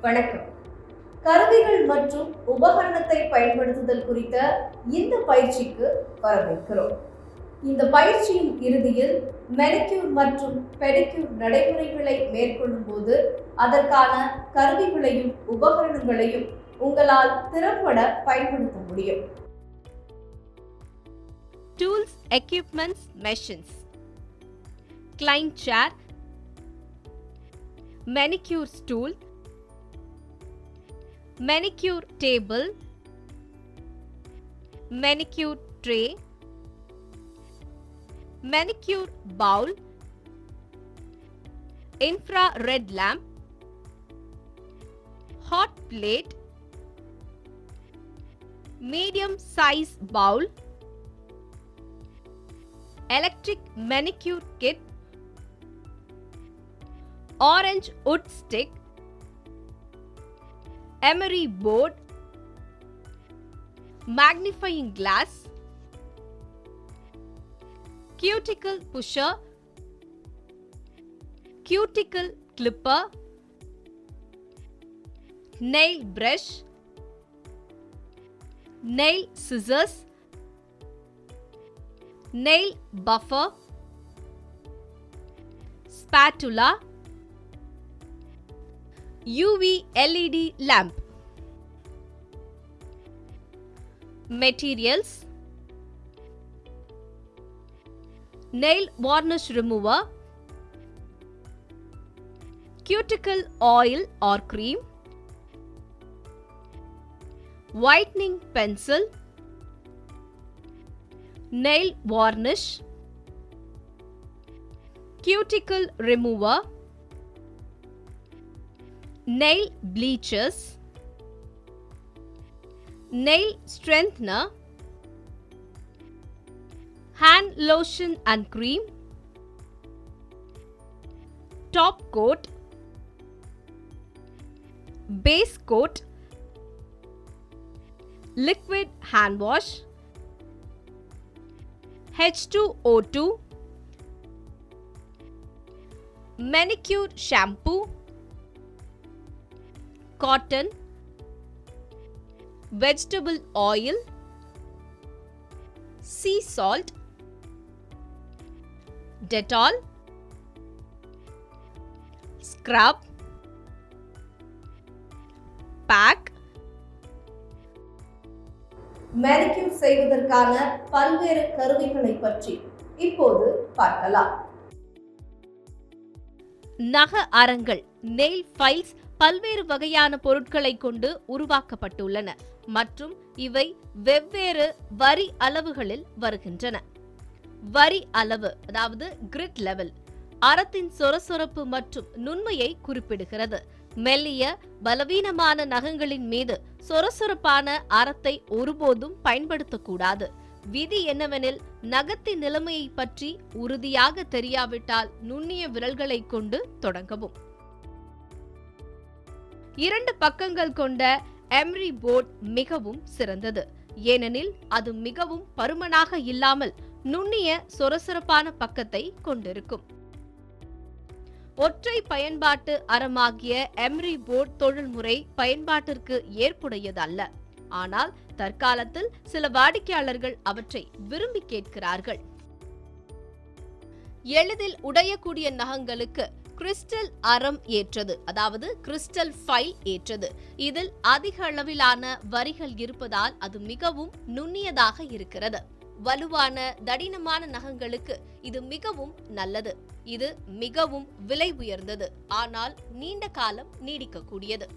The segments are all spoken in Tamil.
வணக்கம். கருவிகள் மற்றும் உபகரணத்தை பயன்படுத்துதல் குறித்த இந்த பயிற்சிக்கு வரவேற்கிறோம். இந்த பயிற்சியின் இறுதியில் மெனிக்யூர் மற்றும் பெடிக்யூர் நடைமுறைகளை மேற்கொள்ளும் போது அதற்கான கருவிகளையும் உபகரணங்களையும் உங்களால் திறம்பட பயன்படுத்த முடியும். Tools, equipments, machines. Client chair, manicure stool, manicure table, manicure tray, manicure bowl, infrared lamp, hot plate, medium size bowl, electric manicure kit, orange wood stick, emery board, magnifying glass, cuticle pusher, cuticle clipper, nail brush, nail scissors, nail buffer, spatula, UV LED lamp. Materials: nail varnish remover, cuticle oil or cream, whitening pencil, nail varnish, cuticle remover, nail bleachers, nail strengthener, hand lotion and cream, top coat, base coat, liquid hand wash, H2O2, manicure shampoo, cotton, vegetable oil, sea salt, Dettol, scrub, pack. Manicure செய்வதற்கான பல்வேறு கருவிகளை பற்றி இப்போது பார்க்கலாம். நக அரங்கள், நெயில் ஃபைல்ஸ் பல்வேறு வகையான பொருட்களை கொண்டு உருவாக்கப்பட்டுள்ளன மற்றும் இவை வெவ்வேறு வரி அளவுகளில் வருகின்றன. வரி அளவு, அதாவது கிரிட் லெவல், அரத்தின் சொரசொரப்பு மற்றும் நுண்மையை குறிப்பிடுகிறது. மெல்லிய பலவீனமான நகங்களின் மீது சொரசொரப்பான அரத்தை ஒருபோதும் பயன்படுத்தக்கூடாது. விதி என்னவெனில், நகத்தின் நிலைமையை பற்றி உறுதியாக தெரியாவிட்டால் நுண்ணிய விரல்களை கொண்டு தொடங்கவும். 2 பக்கங்கள் கொண்ட எம்ரி போர்ட் மிகவும் சிறந்தது, ஏனெனில் அது மிகவும் பருமனாக இல்லாமல் நுண்ணிய சொரசொரப்பான பக்கத்தை கொண்டிருக்கும். ஒற்றை பயன்பாட்டு அரமாகிய எம்ரி போர்ட் தொழில்முறை பயன்பாட்டிற்கு ஏற்புடையதல்ல. ஆனால் தற்காலத்தில் சில வாடிக்கையாளர்கள் அவற்றை விரும்பி கேட்கிறார்கள். எளிதில் உடையக்கூடிய நகங்களுக்கு கிறிஸ்டல் அரம் ஏற்றது, அதாவது கிறிஸ்டல் ஃபைல் ஏற்றது. இதில் அதிக அளவிலான வரிகள் இருப்பதால் அது மிகவும் நுண்ணியதாக இருக்கிறது. வலுவான தடினமான நகங்களுக்கு இது மிகவும் நல்லது. இது மிகவும் விலை உயர்ந்தது, ஆனால் நீண்ட காலம் நீடிக்கக்கூடியது.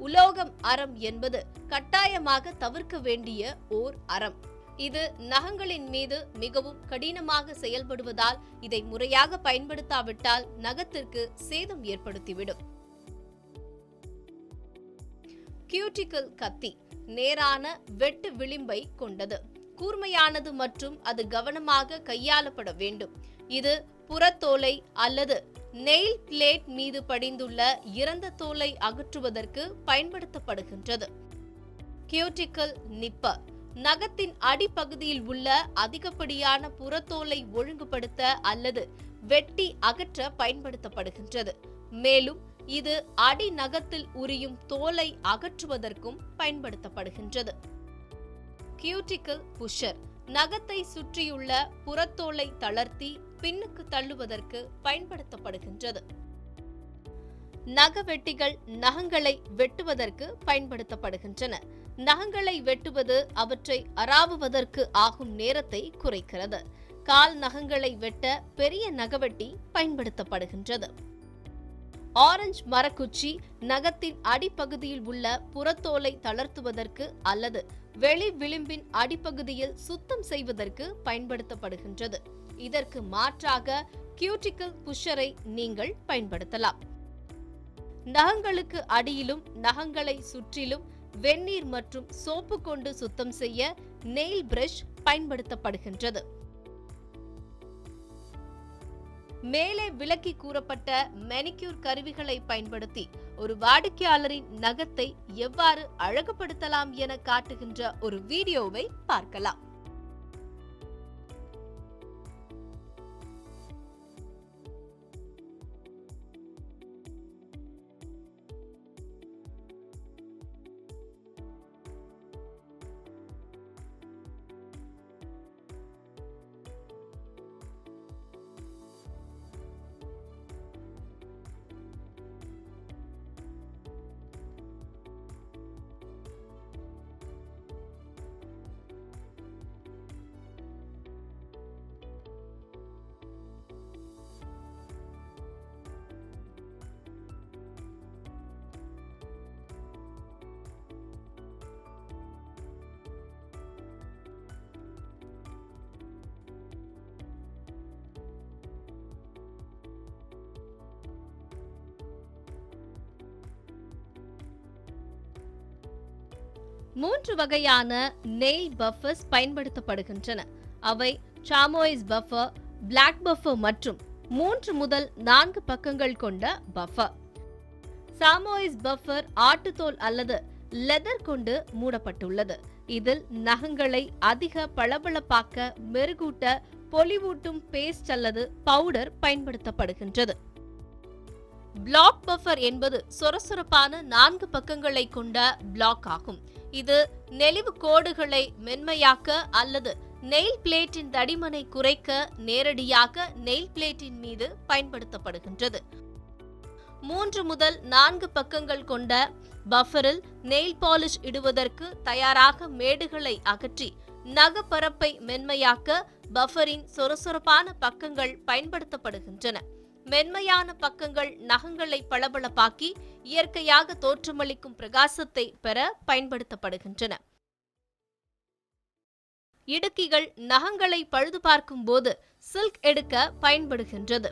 உலோகம் அரம் என்பது கட்டாயமாக தவிர்க்க வேண்டிய ஓர் அரம். இது நகங்களின் மீது மிகவும் கடினமாக செயல்படுவதால் இதை முறையாக பயன்படுத்தாவிட்டால் நகத்திற்கு சேதம் ஏற்படுத்திவிடும். கியூட்டிக்கல் கத்தி நேரான வெட்டு விளிம்பை கொண்டது, கூர்மையானது மற்றும் அது கவனமாக கையாளப்பட வேண்டும். இது புறத்தோலை அல்லது நெயில் பிளேட் மீது படிந்துள்ள இறந்த தோலை அகற்றுவதற்கு பயன்படுத்தப்படுகின்றது. கியூட்டிக்கல் நிப்பர் நகத்தின் அடிப்பகுதியில் உள்ள அதிகப்படியான புறத்தோலை ஒழுங்குபடுத்த அல்லது வெட்டி அகற்ற பயன்படுத்தப்படுகின்றது. மேலும் இது அடி நகத்தில் உரியும் தோலை அகற்றுவதற்கும் பயன்படுத்தப்படுகின்றது. கியூட்டிக்கல் புஷர் நகத்தை சுற்றியுள்ள புறத்தோலை தளர்த்தி பின்னுக்கு தள்ளுவதற்கு பயன்படுத்தப்படுகின்றது. நகவெட்டிகள் நகங்களை வெட்டுவதற்கு பயன்படுத்தப்படுகின்றன. நகங்களை வெட்டுவது அவற்றை அராவுவதற்கு ஆகும் நேரத்தை குறைக்கிறது. கால் நகங்களை வெட்ட பெரிய நகவெட்டி பயன்படுத்தப்படுகின்றது. ஆரஞ்சு மரக்குச்சி நகத்தின் அடிப்பகுதியில் உள்ள புறத்தோலை தளர்த்துவதற்கு அல்லது வெளி விளிம்பின் அடிப்பகுதியில் சுத்தம் செய்வதற்கு பயன்படுத்தப்படுகின்றது. இதற்கு மாற்றாக கியூட்டிக்கல் புஷரை நீங்கள் பயன்படுத்தலாம். நகங்களுக்கு அடியிலும் நகங்களை சுற்றிலும் வெந்நீர் மற்றும் சோப்பு கொண்டு சுத்தம் செய்ய நெயில் பிரஷ் பயன்படுத்தப்படுகின்றது. மேலே விளக்கி கூறப்பட்ட மெனிக்யூர் கருவிகளை பயன்படுத்தி ஒரு வாடிக்கையாளரின் நகத்தை எவ்வாறு அழகுபடுத்தலாம் என காட்டுகின்ற ஒரு வீடியோவை பார்க்கலாம். மூன்று வகையான நெயில் பஃபர்ஸ் பயன்படுத்தப்படுகின்றன. அவை சாமோயிஸ் பஃபர், பிளாக் பஃபர் மற்றும் 3 முதல் 4 பக்கங்கள் கொண்ட பஃபர். சாமோயிஸ் பஃபர் ஆட்டுத்தோல் அல்லது லெதர் கொண்டு மூடப்பட்டுள்ளது. இதில் நகங்களை அதிக பளபளப்பாக்க மெருகூட்ட பொலிவூட்டும் பேஸ்ட் அல்லது பவுடர் பயன்படுத்தப்படுகின்றது. பிளாக் பஃபர் என்பது சொரசொரப்பான 4 பக்கங்களை கொண்ட பிளாக் ஆகும். இது நெளிவு கோடுகளை மென்மையாக்க அல்லது நெயில் பிளேட்டின் தடிமனை குறைக்க நேரடியாக நெயில் பிளேட்டின் மீது பயன்படுத்தப்படுகின்றது. 3 முதல் 4 பக்கங்கள் கொண்ட பஃபரில் நெயில் பாலிஷ் இடுவதற்கு தயாராக மேடுகளை அகற்றி நகப்பரப்பை மென்மையாக்க பஃபரின் சொரசொரப்பான பக்கங்கள் பயன்படுத்தப்படுகின்றன. மென்மையான பக்கங்கள் நகங்களை பளபளப்பாக்கி இயற்கையாக தோற்றமளிக்கும் பிரகாசத்தை பெற பயன்படுத்தப்படுகின்றன. இடுக்கிகள் நகங்களை பழுது பார்க்கும் போது சில்க் எடுக்க பயன்படுகின்றது.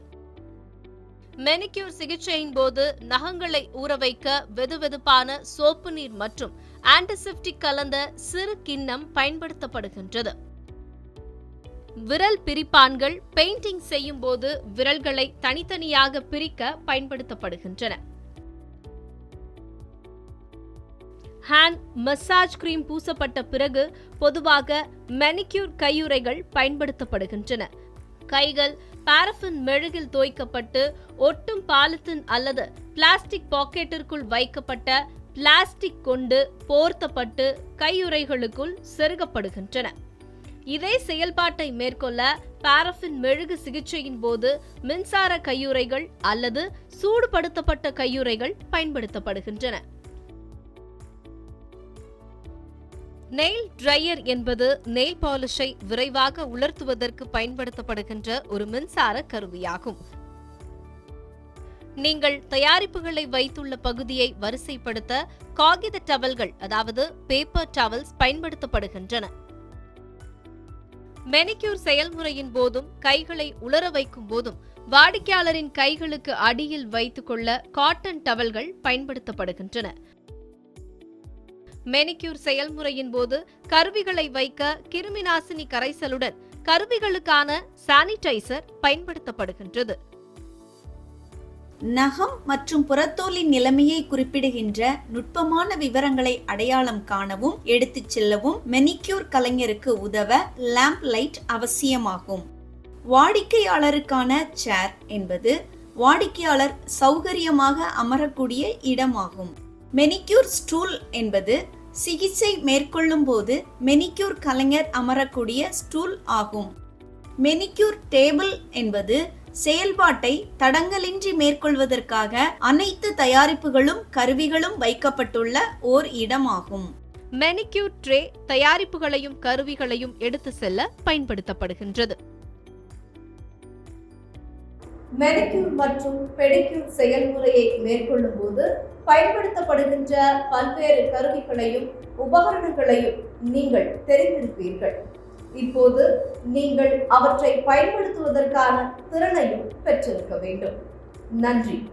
மெனிக்யூர் சிகிச்சையின் போது நகங்களை ஊற வைக்க வெதுவெதுப்பான சோப்பு நீர் மற்றும் ஆன்டிசெப்டிக் கலந்த சிறு கிண்ணம் பயன்படுத்தப்படுகின்றது. விரல் பிரிப்பான்கள் பெயிண்டிங் செய்யும் போது விரல்களை தனித்தனியாக பிரிக்க பயன்படுத்தப்படுகின்றன. ஹேண்ட் மசாஜ் கிரீம் பூசப்பட்ட பிறகு பொதுவாக மெனிக்யூர் கையுறைகள் பயன்படுத்தப்படுகின்றன. கைகள் பாரஃபின் மெழுகில் தோய்க்கப்பட்டு ஒட்டும் பாலித்தீன் அல்லது பிளாஸ்டிக் பாக்கெட்டிற்குள் வைக்கப்பட்ட பிளாஸ்டிக் கொண்டு போர்த்தப்பட்டு கையுறைகளுக்குள் செருகப்படுகின்றன. இதே செயல்பாட்டை மேற்கொள்ள பாரஃபின் மெழுகு சிகிச்சையின் போது மின்சார கையுறைகள் அல்லது சூடுபடுத்தப்பட்ட கையுறைகள் பயன்படுத்தப்படுகின்றன. நெயில் டிரையர் என்பது நெயில் பாலிஷை விரைவாக உலர்த்துவதற்கு பயன்படுத்தப்படுகின்ற ஒரு மின்சார கருவியாகும். நீங்கள் தயாரிப்புகளை வைத்துள்ள பகுதியை வரிசைப்படுத்த காகித டவல்கள் அதாவது பேப்பர் டவல்ஸ் பயன்படுத்தப்படுகின்றன. மெனிக்யூர் செயல்முறையின் போதும் கைகளை உலர வைக்கும் போதும் வாடிக்கையாளரின் கைகளுக்கு அடியில் வைத்துக் கொள்ள காட்டன் டவல்கள் பயன்படுத்தப்படுகின்றன. மெனிக்யூர் செயல்முறையின் போது கருவிகளை வைக்க கிருமிநாசினி கரைசலுடன் கருவிகளுக்கான சானிடைசர் பயன்படுத்தப்படுகின்றது. நகம் மற்றும் புறத்தோலின் நிலைமையை குறிப்பிடுகின்ற நுட்பமான விவரங்களை அடையாளம் காணவும் எடுத்துச் செல்லவும் மெனிக்யூர் கலைஞருக்கு உதவ லேம்ப் லைட் அவசியமாகும். வாடிக்கையாளருக்கான சேர் என்பது வாடிக்கையாளர் சௌகரியமாக அமரக்கூடிய இடமாகும். மெனிக்யூர் ஸ்டூல் என்பது சிகிச்சை மேற்கொள்ளும் போது மெனிக்யூர் கலைஞர் அமரக்கூடிய ஸ்டூல் ஆகும். மெனிக்யூர் டேபிள் என்பது செயல்பாட்டை தடங்கலின்றி மேற்கொள்வதற்காக அனைத்து தயாரிப்புகளும் கருவிகளும் வைக்கப்பட்டுள்ள ஓர் இடமாகும். மெனிக்யூர் ட்ரே தயாரிப்புகளையும் கருவிகளையும் எடுத்து செல்ல பயன்படுத்தப்படுகின்றது. மெனிக்யூர் மற்றும் பெடிக்யூர் செயல்முறையை மேற்கொள்ளும் போது பயன்படுத்தப்படுகின்ற பல்வேறு கருவிகளையும் உபகரணங்களையும் நீங்கள் தெரிந்திருப்பீர்கள். இப்போது நீங்கள் அவற்றை பயன்படுத்துவதற்கான திறனையும் பெற்றிருக்க வேண்டும். நன்றி.